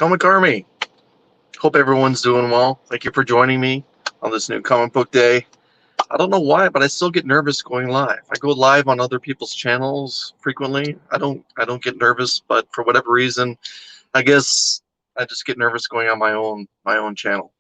Comic Army. Hope everyone's doing well. Thank you for joining me on this new comic book day. I don't know why, but I still get nervous going live. I go live on other people's channels frequently. I don't get nervous, but for whatever reason, I guess I just get nervous going on my own channel.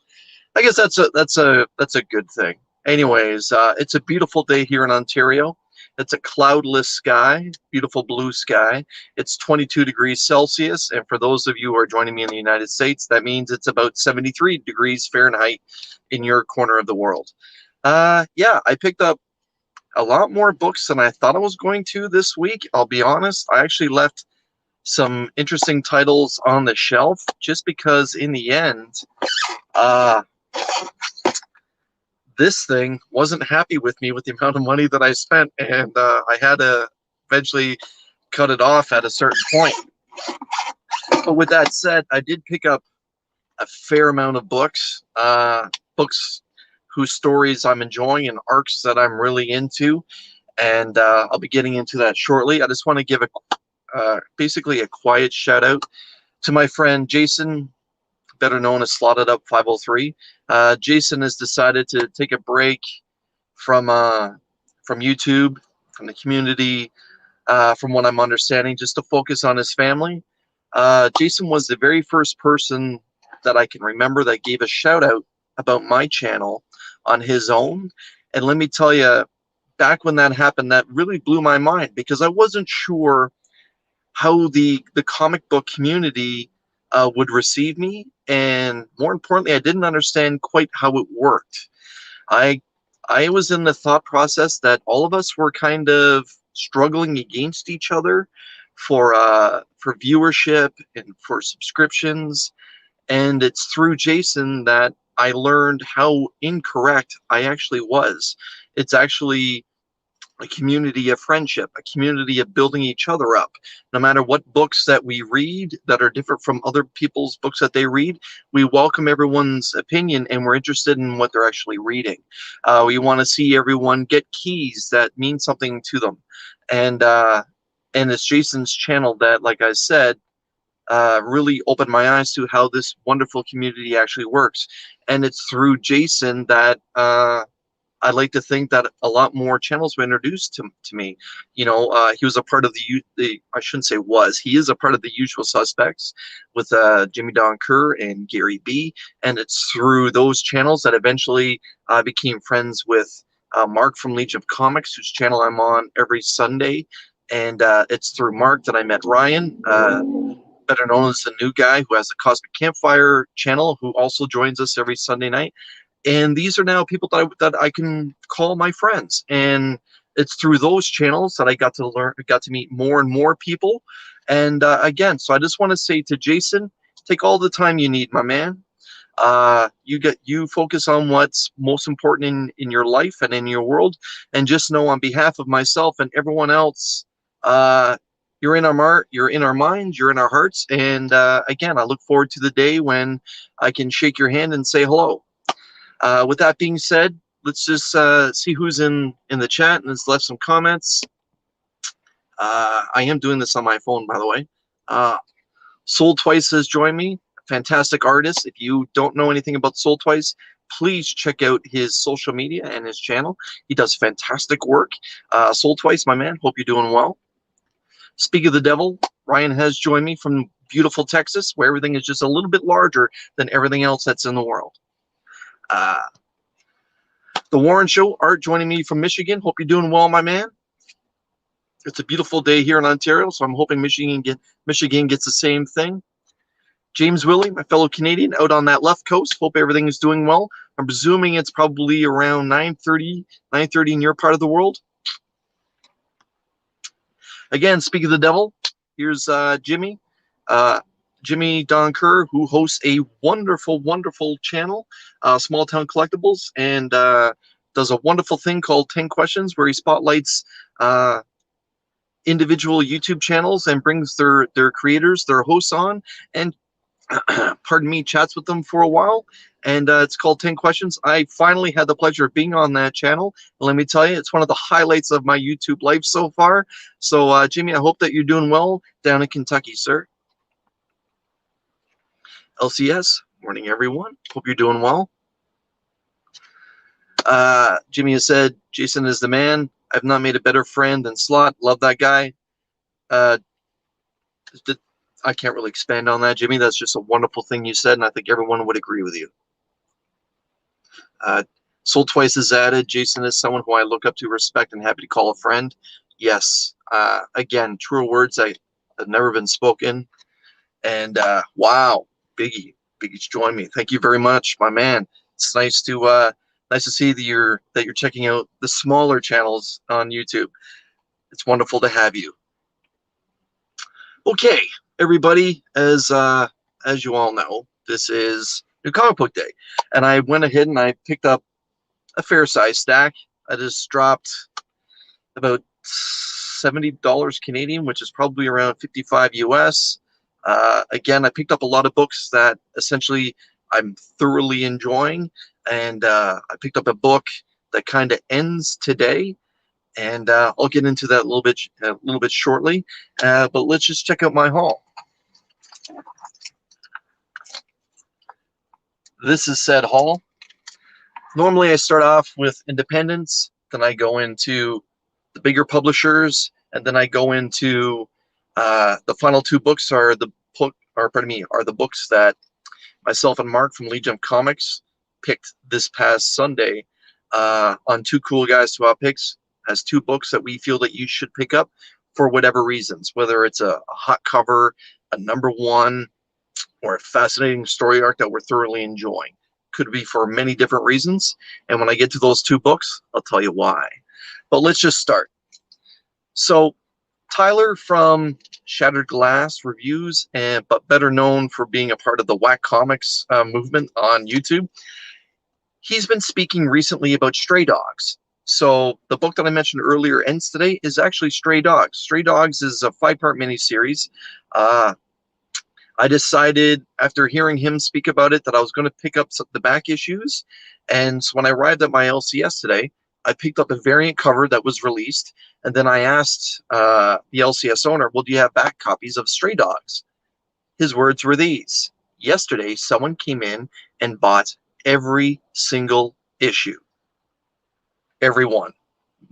I guess that's a good thing. Anyways, it's a beautiful day here in Ontario. It's a cloudless sky, beautiful blue sky. It's 22 degrees Celsius, and for those of you who are joining me in the United States, that means it's about 73 degrees Fahrenheit in your corner of the world. Yeah, I picked up a lot more books than I thought I was going to this week. I'll be honest, I actually left some interesting titles on the shelf just because in the end, this thing wasn't happy with me with the amount of money that I spent, and I had to eventually cut it off at a certain point. But with that said, I did pick up a fair amount of books, books whose stories I'm enjoying and arcs that I'm really into, and I'll be getting into that shortly. I just want to give basically a quiet shout out to my friend Jason, better known as Slotted Up 503. Jason has decided to take a break from YouTube, from the community, from what I'm understanding, just to focus on his family. Jason was the very first person that I can remember that gave a shout out about my channel on his own. And let me tell you, back when that happened, that really blew my mind because I wasn't sure how the comic book community would receive me, and more importantly, I didn't understand quite how it worked. I was in the thought process that all of us were kind of struggling against each other for viewership and for subscriptions, and it's through Jason that I learned how incorrect I actually was. It's actually a community of friendship, a community of building each other up. No matter what books that we read that are different from other people's books that they read, we welcome everyone's opinion and we're interested in what they're actually reading. We want to see everyone get keys that mean something to them. And it's Jason's channel that, like I said, really opened my eyes to how this wonderful community actually works. And it's through Jason that I'd like to think that a lot more channels were introduced to me. You know, he was a part of I shouldn't say was, he is a part of the Usual Suspects with Jimmy Don Kerr and Gary B. And it's through those channels that eventually I became friends with Mark from Legion of Comics, whose channel I'm on every Sunday. And it's through Mark that I met Ryan, better known as the new guy who has the Cosmic Campfire channel, who also joins us every Sunday night. And these are now people that I can call my friends, and it's through those channels that I got to meet more and more people. And again, so I just want to say to Jason, take all the time you need, my man. You focus on what's most important in your life and in your world, and just know on behalf of myself and everyone else, you're in our minds, you're in our hearts. And again, I look forward to the day when I can shake your hand and say hello. With that being said, let's just see who's in the chat and has left some comments. I am doing this on my phone, by the way. Soul Twice has joined me. Fantastic artist. If you don't know anything about Soul Twice, please check out his social media and his channel. He does fantastic work. Soul Twice, my man, hope you're doing well. Speak of the Devil, Ryan has joined me from beautiful Texas, where everything is just a little bit larger than everything else that's in the world. The Warren Show, Art joining me from Michigan. Hope you're doing well, my man. It's a beautiful day here in Ontario, so I'm hoping Michigan gets the same thing. James Willie, my fellow Canadian, out on that left coast. Hope everything is doing well. I'm presuming it's probably around 9:30 in your part of the world. Again, speak of the devil, here's Jimmy. Jimmy Don Kerr, who hosts a wonderful, wonderful channel, Small Town Collectibles, and does a wonderful thing called 10 Questions, where he spotlights individual YouTube channels and brings their creators, their hosts on, and pardon me, chats with them for a while. And it's called 10 Questions. I finally had the pleasure of being on that channel. And let me tell you, it's one of the highlights of my YouTube life so far. So, Jimmy, I hope that you're doing well down in Kentucky, sir. LCS, morning everyone. Hope you're doing well. Jimmy has said, Jason is the man. I've not made a better friend than Slot. Love that guy. I can't really expand on that, Jimmy. That's just a wonderful thing you said, and I think everyone would agree with you. Soul Twice is added. Jason is someone who I look up to, respect, and happy to call a friend. Yes. Again, truer words have never been spoken. And wow, Biggie's joined me. Thank you very much, my man. It's nice to see that you're checking out the smaller channels on YouTube. It's wonderful to have you. Okay, everybody, as you all know, this is New Comic Book Day, and I went ahead and I picked up a fair size stack. I just dropped about $70 Canadian, which is probably around 55 US. Again, I picked up a lot of books that essentially I'm thoroughly enjoying, and I picked up a book that kind of ends today, and I'll get into that a little bit shortly. But let's just check out my haul. This is said haul. Normally, I start off with independents, then I go into the bigger publishers, and then I go into the final two books are the books that myself and Mark from Legion of Comics picked this past Sunday on Two Cool Guys to Our Picks, as two books that we feel that you should pick up for whatever reasons, whether it's a hot cover, a #1, or a fascinating story arc that we're thoroughly enjoying. Could be for many different reasons, and when I get to those two books, I'll tell you why. But let's just start. So Tyler from Shattered Glass Reviews, but better known for being a part of the Whack Comics movement on YouTube, he's been speaking recently about Stray Dogs. So the book that I mentioned earlier, ends today, is actually Stray Dogs. Stray Dogs is a 5-part miniseries. I decided after hearing him speak about it that I was going to pick up the back issues. And so when I arrived at my LCS today, I picked up a variant cover that was released. And then I asked the LCS owner, well, do you have back copies of Stray Dogs? His words were these: yesterday, someone came in and bought every single issue. Every one.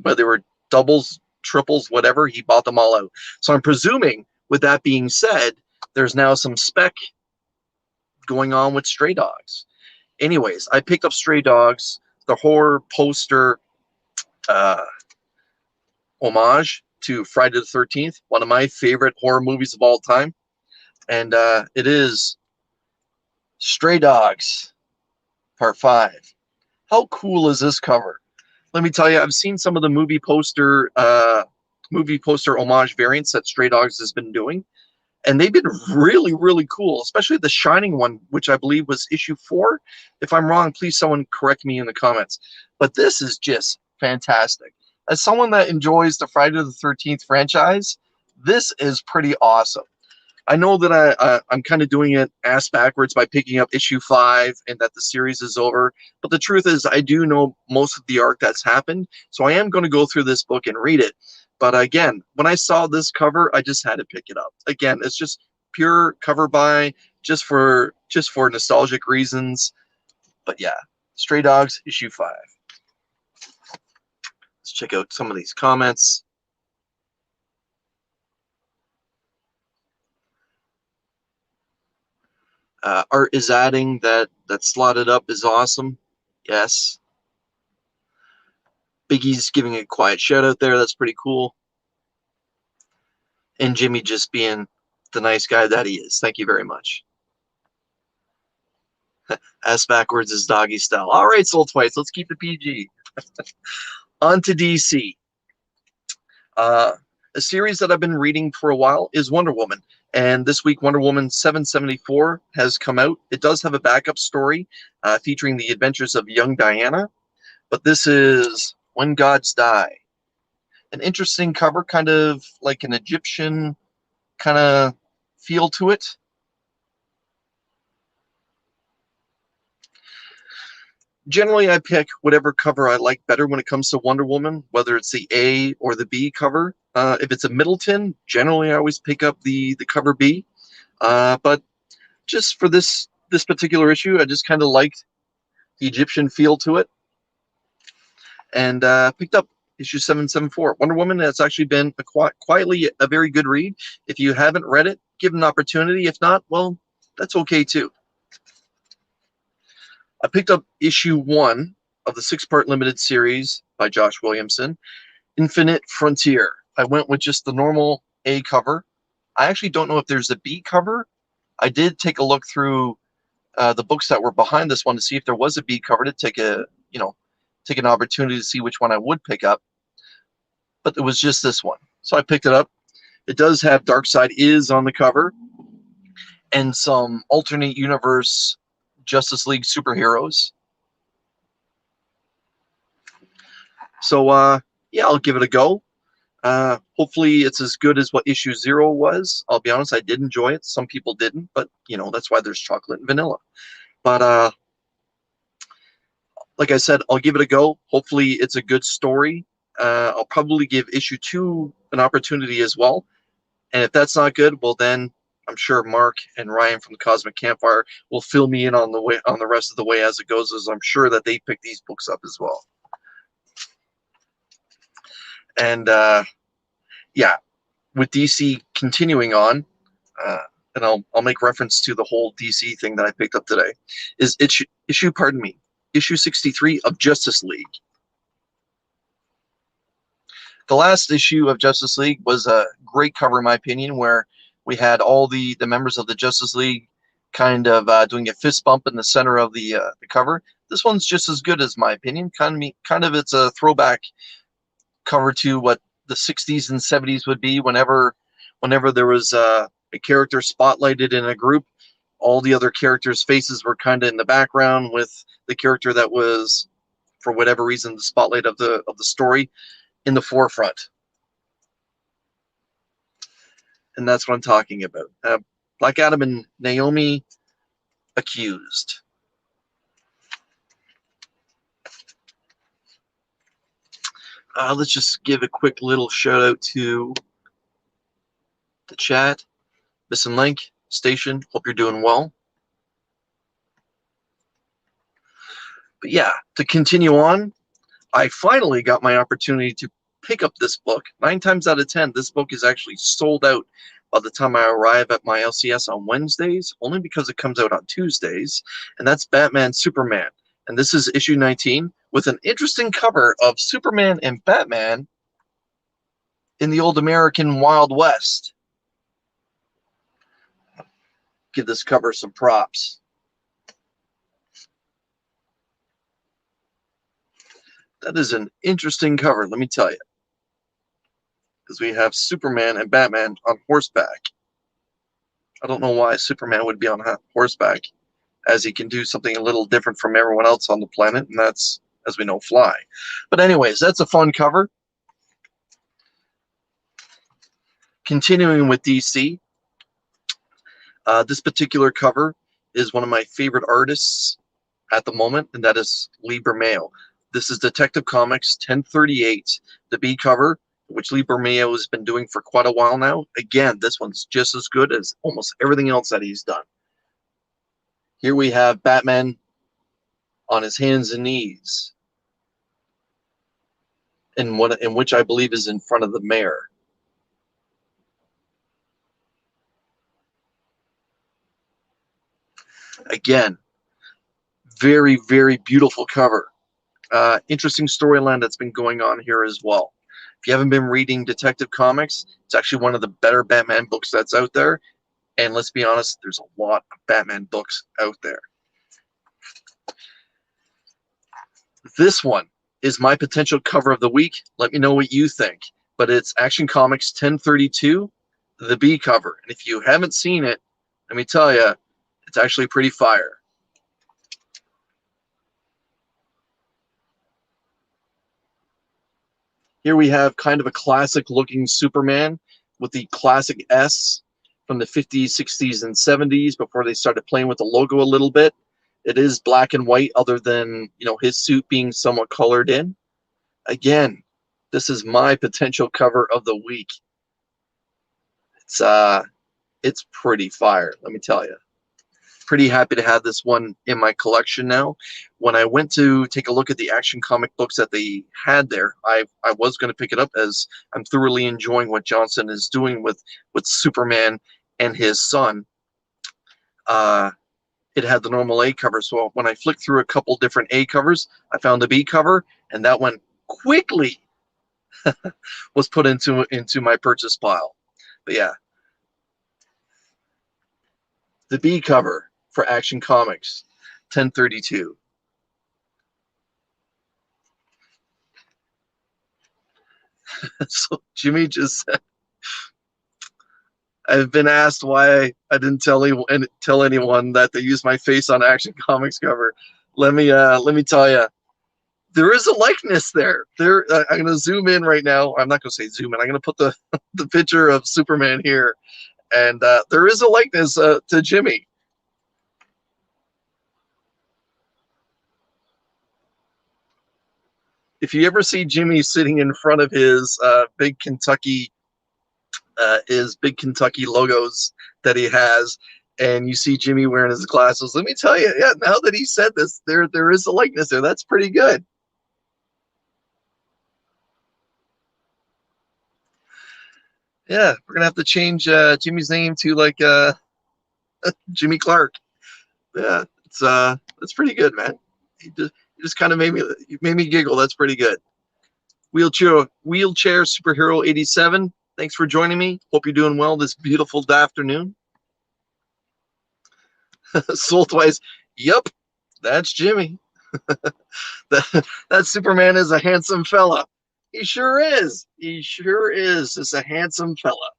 Whether they were doubles, triples, whatever, he bought them all out. So I'm presuming, with that being said, there's now some spec going on with Stray Dogs. Anyways, I picked up Stray Dogs, the horror poster homage to Friday the 13th, one of my favorite horror movies of all time. And it is Stray Dogs Part 5. How cool is this cover? Let me tell you, I've seen some of the movie poster homage variants that Stray Dogs has been doing, and they've been really, really cool, especially the Shining one, which I believe was issue 4. If I'm wrong, please someone correct me in the comments. But this is just fantastic. As someone that enjoys the Friday the 13th franchise, this is pretty awesome. I know that I'm kind of doing it ass backwards by picking up issue 5 and that the series is over. But the truth is, I do know most of the arc that's happened. So I am going to go through this book and read it. But again, when I saw this cover, I just had to pick it up. Again, it's just pure cover buy, just for nostalgic reasons. But yeah, Stray Dogs issue 5. Let's check out some of these comments. Art is adding that slotted up is awesome. Yes. Biggie's giving a quiet shout out there. That's pretty cool. And Jimmy just being the nice guy that he is. Thank you very much. Ass backwards is doggy style. All right, Soul Twice. Let's keep the PG. On to DC. A series that I've been reading for a while is Wonder Woman. And this week, Wonder Woman 774 has come out. It does have a backup story featuring the adventures of young Diana. But this is When Gods Die. An interesting cover, kind of like an Egyptian kind of feel to it. Generally, I pick whatever cover I like better when it comes to Wonder Woman, whether it's the A or the B cover. If it's a Middleton, generally I always pick up the cover B. But just for this this particular issue, I just kind of liked the Egyptian feel to it, and picked up issue 774. Wonder Woman has actually been quietly a very good read. If you haven't read it, give it an opportunity. If not, well, that's okay too. I picked up issue 1 of the 6-part limited series by Josh Williamson, Infinite Frontier. I went with just the normal A cover. I actually don't know if there's a B cover. I did take a look through the books that were behind this one to see if there was a B cover, to take an opportunity to see which one I would pick up. But it was just this one, so I picked it up. It does have Darkseid is on the cover, and some alternate universe Justice League superheroes. So yeah, I'll give it a go. Hopefully it's as good as what issue 0 was. I'll be honest, I did enjoy it. Some people didn't, but that's why there's chocolate and vanilla. But like I said, I'll give it a go. Hopefully it's a good story. I'll probably give issue 2 an opportunity as well. And if that's not good, well then I'm sure Mark and Ryan from the Cosmic Campfire will fill me in on the rest of the way as it goes, as I'm sure that they pick these books up as well. And yeah, with DC continuing on, and I'll make reference to the whole DC thing that I picked up today, is issue 63 of Justice League. The last issue of Justice League was a great cover, in my opinion, where we had all the members of the Justice League kind of doing a fist bump in the center of the cover. This one's just as good, as my opinion. Kind of it's a throwback cover to what the 60s and 70s would be. Whenever there was a character spotlighted in a group, all the other characters' faces were kind of in the background, with the character that was, for whatever reason, the spotlight of the story in the forefront. And that's what I'm talking about. Black Adam and Naomi accused. Let's just give a quick little shout out to the chat. Missing Link, Station, hope you're doing well. But yeah, to continue on, I finally got my opportunity to pick up this book. 9 times out of 10, this book is actually sold out by the time I arrive at my LCS on Wednesdays, only because it comes out on Tuesdays, and that's Batman Superman. And this is issue 19, with an interesting cover of Superman and Batman in the old American Wild West. Give this cover some props. That is an interesting cover, let me tell you. Because we have Superman and Batman on horseback. I don't know why Superman would be on horseback, as he can do something a little different from everyone else on the planet, and that's, as we know, fly. But anyways, that's a fun cover. Continuing with DC, this particular cover is one of my favorite artists at the moment, and that is Lee Bermejo. This is Detective Comics 1038, the B cover, which Lee Bermejo has been doing for quite a while now. Again, this one's just as good as almost everything else that he's done. Here we have Batman on his hands and knees, in which I believe is in front of the mayor. Again, very, very beautiful cover. Interesting storyline that's been going on here as well. If you haven't been reading Detective Comics, it's actually one of the better Batman books that's out there. And let's be honest, there's a lot of Batman books out there. This one is my potential cover of the week. Let me know what you think. But it's Action Comics 1032, the B cover. And if you haven't seen it, let me tell you, it's actually pretty fire. Here we have kind of a classic looking Superman with the classic S from the 50s, 60s, and 70s before they started playing with the logo a little bit. It is black and white, other than, his suit being somewhat colored in. Again, this is my potential cover of the week. It's pretty fire, let me tell you. pretty happy to have this one in my collection now. When I went to take a look at the Action comic books that they had there, I was going to pick it up, as I'm thoroughly enjoying what Johnson is doing with Superman and his son. It had the normal A cover, so when I flicked through a couple different A covers, I found the B cover, and that one quickly was put into my purchase pile. But yeah, the B cover for Action Comics, 1032. So Jimmy just said, I've been asked why I didn't tell anyone that they used my face on Action Comics cover. Let me tell you, there is a likeness there. I'm going to zoom in right now. I'm not going to say zoom in. I'm going to put the the picture of Superman here, and there is a likeness to Jimmy. If you ever see Jimmy sitting in front of his big Kentucky logos that he has, and you see Jimmy wearing his glasses, let me tell you, yeah, now that he said this, there is a likeness there. That's pretty good. Yeah, we're gonna have to change Jimmy's name to like Jimmy Clark. Yeah, it's pretty good, man. You just kind of made me giggle. That's pretty good. Wheelchair Superhero 87. Thanks for joining me. Hope you're doing well this beautiful afternoon. Soultwise, yep, that's Jimmy. that Superman is a handsome fella. He sure is. He sure is. Just a handsome fella.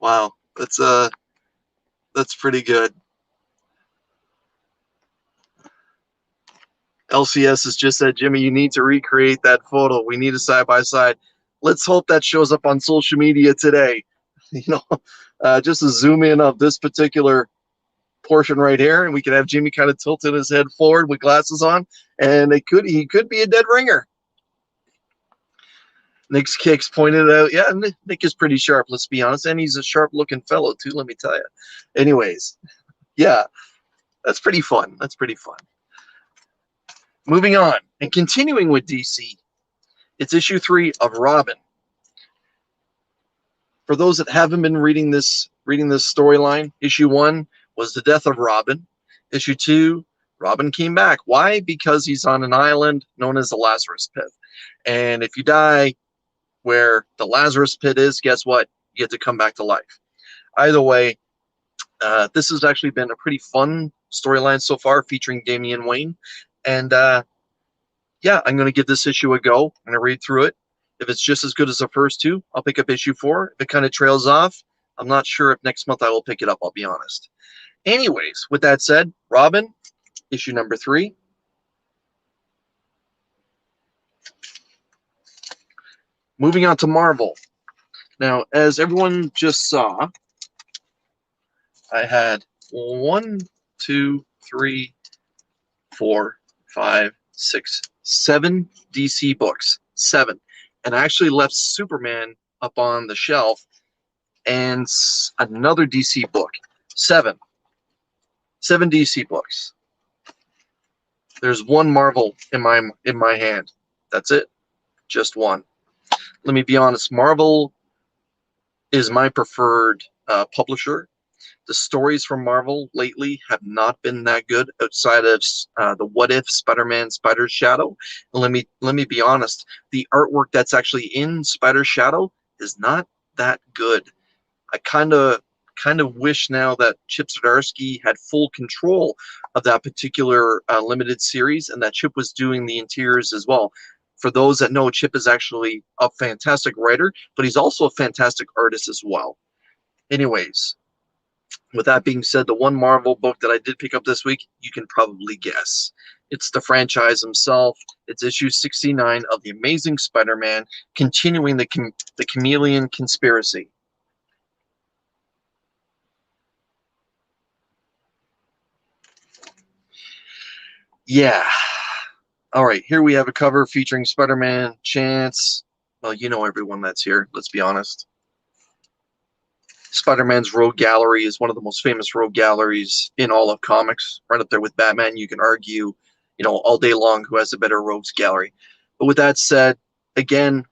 Wow, that's pretty good. LCS has just said, Jimmy, you need to recreate that photo. We need a side-by-side. Let's hope that shows up on social media today. Just a zoom in of this particular portion right here, and we can have Jimmy kind of tilting his head forward with glasses on, and he could be a dead ringer. Nick's Kicks pointed out, yeah, Nick is pretty sharp, let's be honest, and he's a sharp-looking fellow, too, let me tell you. Anyways, yeah, that's pretty fun. That's pretty fun. Moving on, and continuing with DC, it's issue 3 of Robin. For those that haven't been reading this storyline, issue 1 was the death of Robin. Issue 2, Robin came back. Why? Because he's on an island known as the Lazarus Pit. And if you die where the Lazarus Pit is, guess what? You get to come back to life. Either way, this has actually been a pretty fun storyline so far, featuring Damian Wayne. And yeah, I'm going to give this issue a go. I'm going to read through it. If it's just as good as the first 2, I'll pick up issue 4. If it kind of trails off, I'm not sure if next month I will pick it up, I'll be honest. Anyways, with that said, Robin, issue number 3. Moving on to Marvel. Now, as everyone just saw, I had 1, 2, 3, 4, 5, 6, 7 DC books. 7. And I actually left Superman up on the shelf and another DC book. 7. 7 DC books. There's 1 Marvel in my hand. That's it. Just 1. Let me be honest. Marvel is my preferred publisher. The stories from Marvel lately have not been that good outside of the What If Spider-Man Spider's Shadow. And let me be honest, the artwork that's actually in Spider's Shadow is not that good. I kind of wish now that Chip Zdarsky had full control of that particular limited series, and that Chip was doing the interiors as well. For those that know, Chip is actually a fantastic writer, but he's also a fantastic artist as well. Anyways, with that being said, the 1 Marvel book that I did pick up this week, you can probably guess. It's the franchise himself. It's issue 69 of The Amazing Spider-Man, continuing the Chameleon Conspiracy. Yeah. All right, here we have a cover featuring Spider-Man, Chance. Well, you know everyone that's here, let's be honest. Spider-Man's rogue gallery is one of the most famous rogue galleries in all of comics, right up there with Batman. You can argue, all day long who has a better rogues gallery. But with that said, again,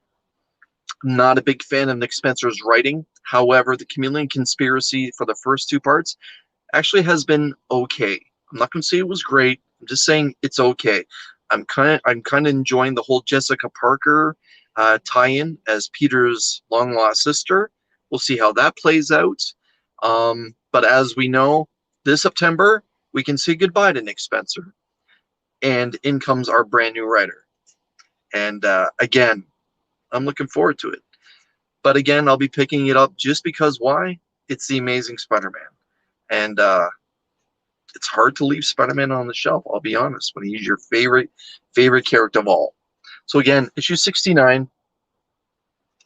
not a big fan of Nick Spencer's writing. However, the Chameleon Conspiracy for the first two parts actually has been okay. I'm not going to say it was great. I'm just saying it's okay. I'm kind of enjoying the whole Jessica Parker tie-in as Peter's long-lost sister. We'll see how that plays out. But as we know, this September, we can say goodbye to Nick Spencer. And in comes our brand new writer. And again, I'm looking forward to it. But again, I'll be picking it up just because why? It's the Amazing Spider-Man. And it's hard to leave Spider-Man on the shelf, I'll be honest, when he's your favorite character of all. So again, issue 69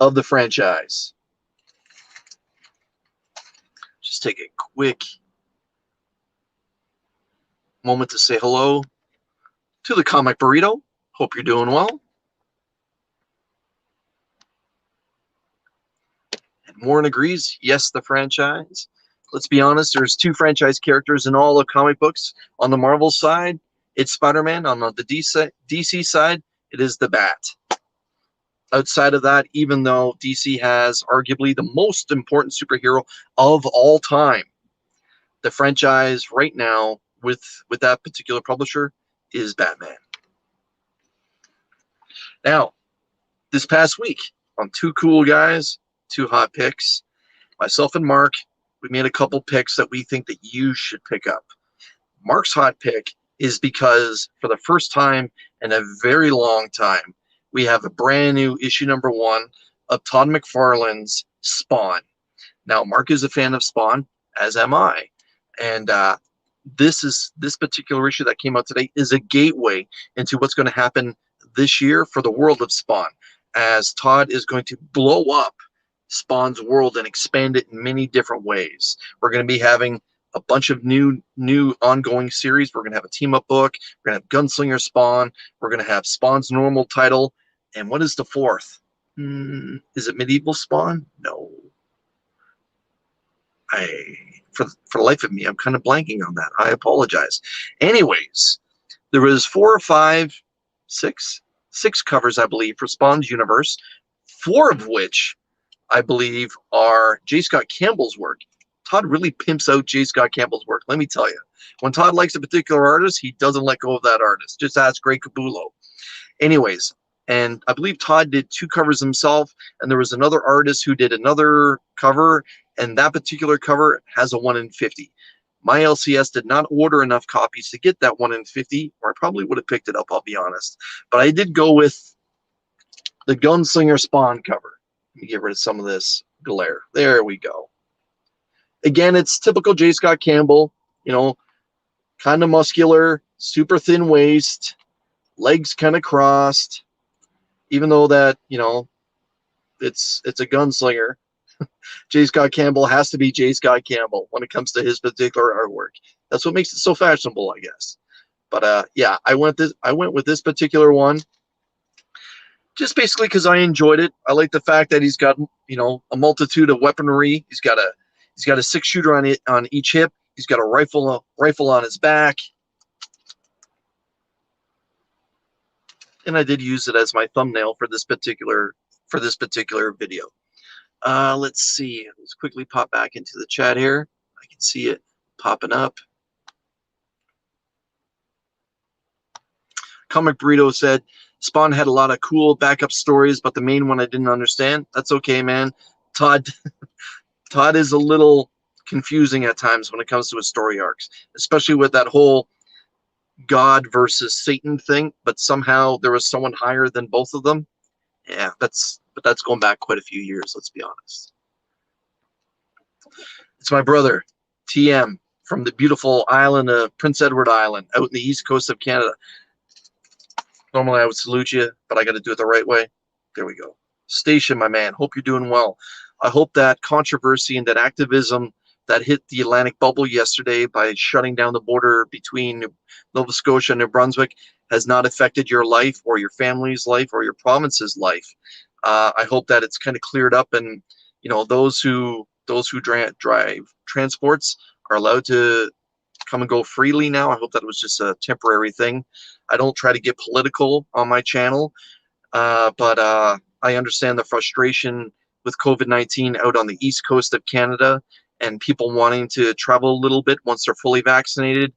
of the franchise. Just take a quick moment to say hello to the Comic Burrito. Hope you're doing well. And Warren agrees, yes, the franchise. Let's be honest, there's two franchise characters in all of comic books. On the Marvel side, it's Spider-Man. On the DC side, it is the Bat. Outside of that, even though DC has arguably the most important superhero of all time, the franchise right now with that particular publisher is Batman. Now, this past week, on Two Cool Guys, Two Hot Picks, myself and Mark, we made a couple picks that we think that you should pick up. Mark's hot pick is because for the first time in a very long time, we have a brand new issue number 1 of Todd McFarlane's Spawn. Now, Mark is a fan of Spawn, as am I. And this particular issue that came out today is a gateway into what's going to happen this year for the world of Spawn, as Todd is going to blow up Spawn's world and expand it in many different ways. We're going to be having a bunch of new ongoing series. We're going to have a team-up book. We're going to have Gunslinger Spawn. We're going to have Spawn's normal title. And what is the fourth? Is it Medieval Spawn? No. For the life of me, I'm kind of blanking on that. I apologize. Anyways, there was 4 or 5, 6 covers, I believe, for Spawn's universe, 4 of which I believe are J. Scott Campbell's work. Todd really pimps out J. Scott Campbell's work, let me tell you. When Todd likes a particular artist, he doesn't let go of that artist. Just ask Greg Capullo. Anyways, and I believe Todd did 2 covers himself, and there was another artist who did another cover, and that particular cover has a 1 in 50. My LCS did not order enough copies to get that 1 in 50, or I probably would have picked it up, I'll be honest. But I did go with the Gunslinger Spawn cover. Let me get rid of some of this glare. There we go. Again, it's typical J. Scott Campbell, kind of muscular, super thin waist, legs kind of crossed, even though that, it's a gunslinger. J. Scott Campbell has to be J. Scott Campbell when it comes to his particular artwork. That's what makes it so fashionable, I guess. But yeah, I went with this particular one just basically because I enjoyed it. I like the fact that he's got a multitude of weaponry. He's got a 6-shooter on each hip. He's got a rifle on his back. And I did use it as my thumbnail for this particular video. Let's see. Let's quickly pop back into the chat here. I can see it popping up. Comic Burrito said, Spawn had a lot of cool backup stories, but the main one I didn't understand. That's okay, man. Todd is a little confusing at times when it comes to his story arcs, especially with that whole God versus Satan thing, but somehow there was someone higher than both of them. Yeah, but that's going back quite a few years, let's be honest. It's my brother, TM, from the beautiful island of Prince Edward Island, out in the east coast of Canada. Normally I would salute you, but I got to do it the right way. There we go. Station, my man. Hope you're doing well. I hope that controversy and that activism that hit the Atlantic bubble yesterday by shutting down the border between Nova Scotia and New Brunswick has not affected your life or your family's life or your province's life. I hope that it's kind of cleared up, and those who those who drive transports are allowed to come and go freely now. I hope that it was just a temporary thing. I don't try to get political on my channel, but I understand the frustration with COVID-19 out on the east coast of Canada and people wanting to travel a little bit once they're fully vaccinated.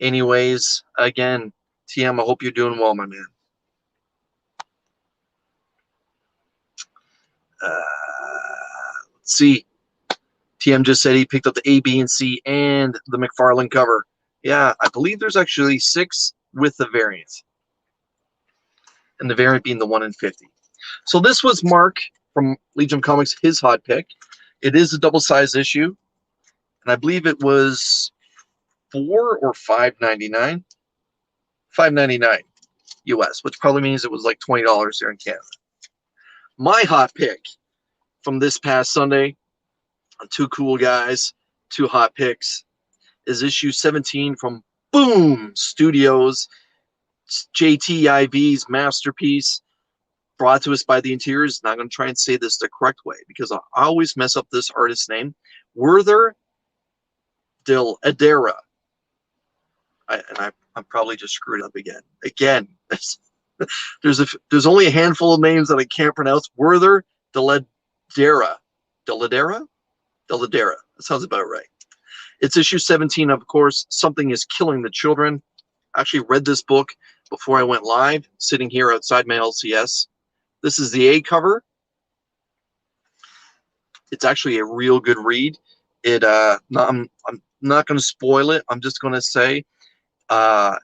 Anyways, again, TM, I hope you're doing well, my man. Let's see. TM just said he picked up the A, B, and C and the McFarlane cover. Yeah, I believe there's actually 6 with the variant. And the variant being the 1 in 50. So this was Mark from Legion Comics, his hot pick. It is a double-sized issue. And I believe it was $4 or $5.99. $5.99 US, which probably means it was like $20 here in Canada. My hot pick from this past Sunday, 2 cool guys, 2 hot picks, is issue 17 from Boom Studios. It's JTIV's masterpiece, brought to us by the Interiors. And I'm going to try and say this the correct way because I always mess up this artist's name. Werther Del Adera. I'm probably just screwed up again. There's only a handful of names that I can't pronounce. Werther Del Adera. Del Adera? Del Adera. That sounds about right. It's issue 17, of course. Something is Killing the Children. I actually read this book before I went live, sitting here outside my LCS. This is the A cover. It's actually a real good read. I'm not going to spoil it. I'm just going to say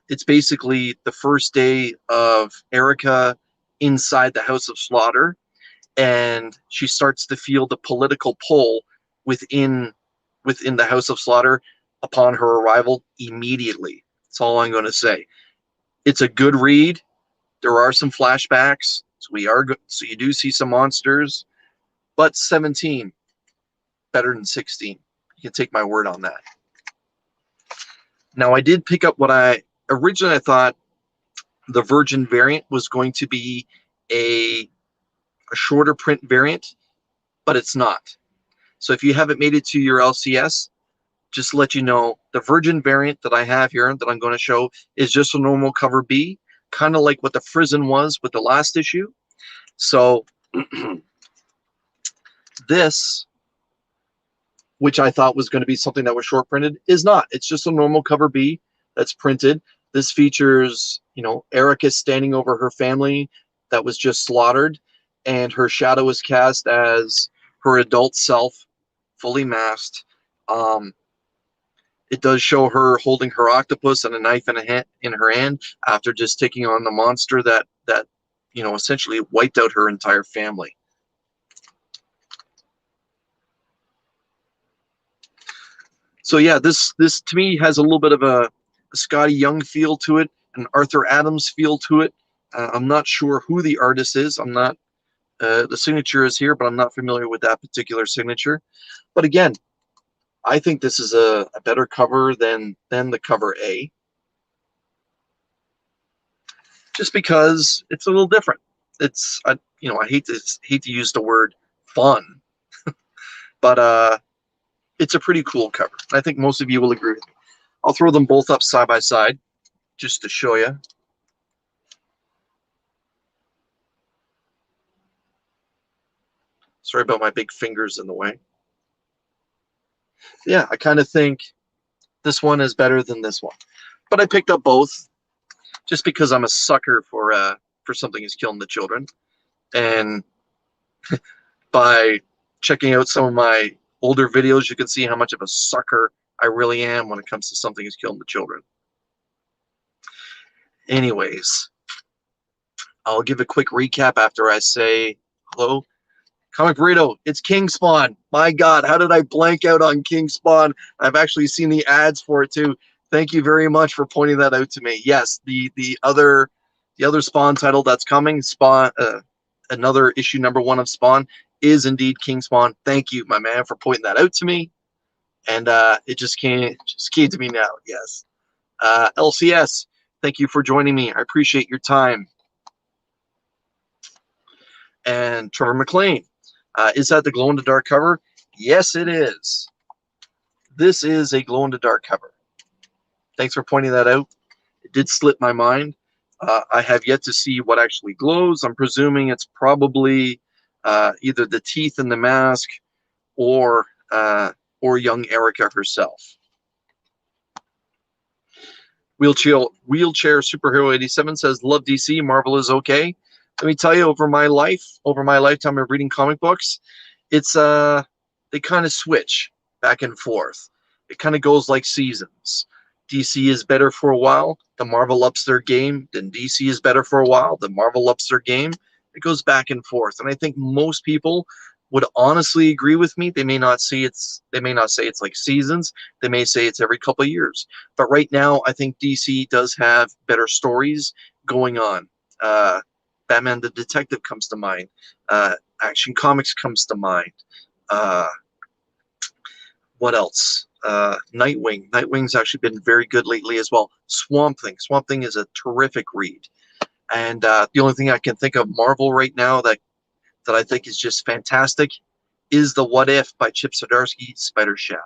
it's basically the first day of Erica inside the House of Slaughter, and she starts to feel the political pull within the House of Slaughter upon her arrival immediately. That's all I'm going to say. It's a good read. There are some flashbacks, so you do see some monsters, but 17 better than 16. You can take my word on that. Now, I did pick up what I originally thought the Virgin variant was going to be a shorter print variant, but it's not. So if you haven't made it to your LCS, just to let you know, the Virgin variant that I have here that I'm going to show is just a normal cover B, kind of like what the Frizzen was with the last issue. So this, which I thought was going to be something that was short printed, is not. It's just a normal cover B that's printed. This features, Erica standing over her family that was just slaughtered, and her shadow is cast as her adult self, fully masked. It does show her holding her octopus and a knife in her hand after just taking on the monster that essentially wiped out her entire family. So yeah, this to me has a little bit of a Scotty Young feel to it, an Arthur Adams feel to it. I'm not sure who the artist is. I'm not. The signature is here, but I'm not familiar with that particular signature. But again, I think this is a better cover than the cover A, just because it's a little different. It's I hate to use the word fun, but it's a pretty cool cover. I think most of you will agree with me. I'll throw them both up side by side just to show you. Sorry about my big fingers in the way. Yeah, I kind of think this one is better than this one, but I picked up both just because I'm a sucker for Something is Killing the Children, and by checking out some of my older videos, you can see how much of a sucker I really am when it comes to Something is Killing the Children. Anyways, I'll give a quick recap after I say hello. Comic Burrito, it's King Spawn. My God, how did I blank out on King Spawn? I've actually seen the ads for it too. Thank you very much for pointing that out to me. Yes, the other Spawn title that's coming, Spawn, another issue #1 of Spawn, is indeed King Spawn. Thank you, my man, for pointing that out to me. And it just came to me now. Yes, LCS, thank you for joining me. I appreciate your time. And Trevor McLean. Is that the glow-in-the-dark cover? Yes, it is. This is a glow-in-the-dark cover. Thanks for pointing that out. It did slip my mind. I have yet to see what actually glows. I'm presuming it's probably either the teeth in the mask or young Erica herself. Wheelchair Superhero 87 says, love DC, Marvel is okay. Let me tell you, over my lifetime of reading comic books, it's they kind of switch back and forth. It kind of goes like seasons. DC is better for a while, the Marvel ups their game. Then DC is better for a while, the Marvel ups their game. It goes back and forth, and I think most people would honestly agree with me. They may not say it's like seasons. They may say it's every couple of years. But right now, I think DC does have better stories going on. Batman the Detective comes to mind. Action Comics comes to mind. What else? Nightwing. Nightwing's actually been very good lately as well. Swamp Thing. Swamp Thing is a terrific read. And the only thing I can think of Marvel right now that I think is just fantastic is the What If by Chip Zdarsky, Spider Shadow.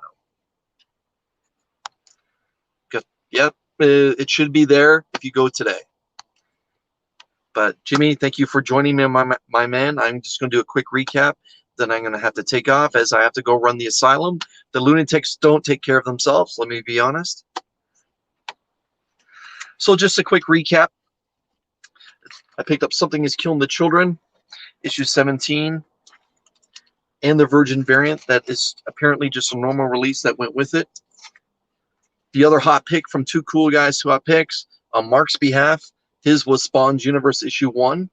Yep, it should be there if you go today. But Jimmy, thank you for joining me, my man. I'm just going to do a quick recap. Then I'm going to have to take off as I have to go run the asylum. The lunatics don't take care of themselves, let me be honest. So just a quick recap. I picked up Something is Killing the Children, issue 17, and the Virgin variant that is apparently just a normal release that went with it. The other hot pick from two cool guys who hot picks, on Mark's behalf, his was Spawn's Universe issue 1.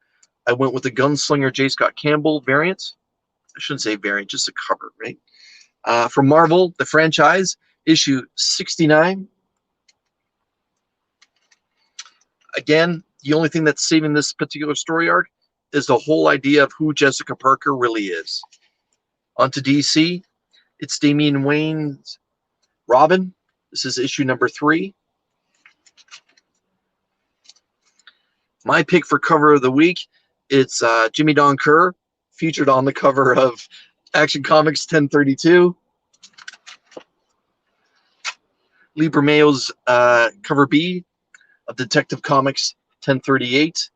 I went with the Gunslinger J. Scott Campbell variant. I shouldn't say variant, just a cover, right? From Marvel, the franchise, issue 69. Again, the only thing that's saving this particular story arc is the whole idea of who Jessica Parker really is. Onto DC, it's Damian Wayne's Robin. This is issue number 3. My pick for cover of the week, it's Jimmy Don Kerr, featured on the cover of Action Comics 1032. Lee Bermejo's cover B of Detective Comics 1038.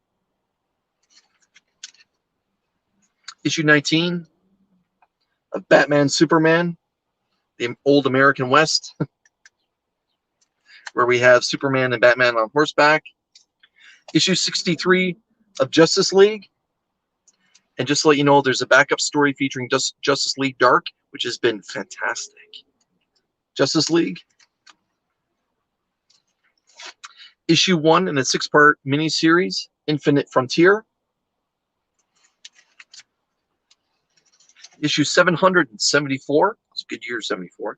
Issue 19 of Batman Superman, the old American West, where we have Superman and Batman on horseback. Issue 63 of Justice League. And just to let you know, there's a backup story featuring Justice League Dark, which has been fantastic. Justice League. Issue 1 in a 6-part miniseries, Infinite Frontier. Issue 774. It's a good year, 74.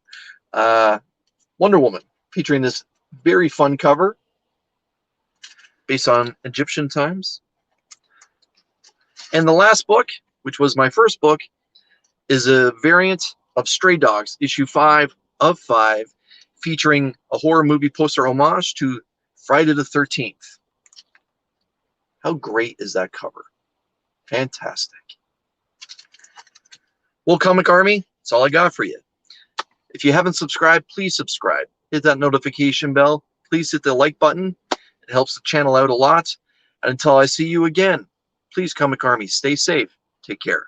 Wonder Woman, featuring this very fun cover based on Egyptian times. And the last book, which was my first book, is a variant of Stray Dogs, issue 5 of 5, featuring a horror movie poster homage to Friday the 13th. How great is that cover? Fantastic. Well, Comic Army, that's all I got for you. If you haven't subscribed, please subscribe. Hit that notification bell. Please hit the like button. It helps the channel out a lot. And until I see you again, please, Comic Army, stay safe. Take care.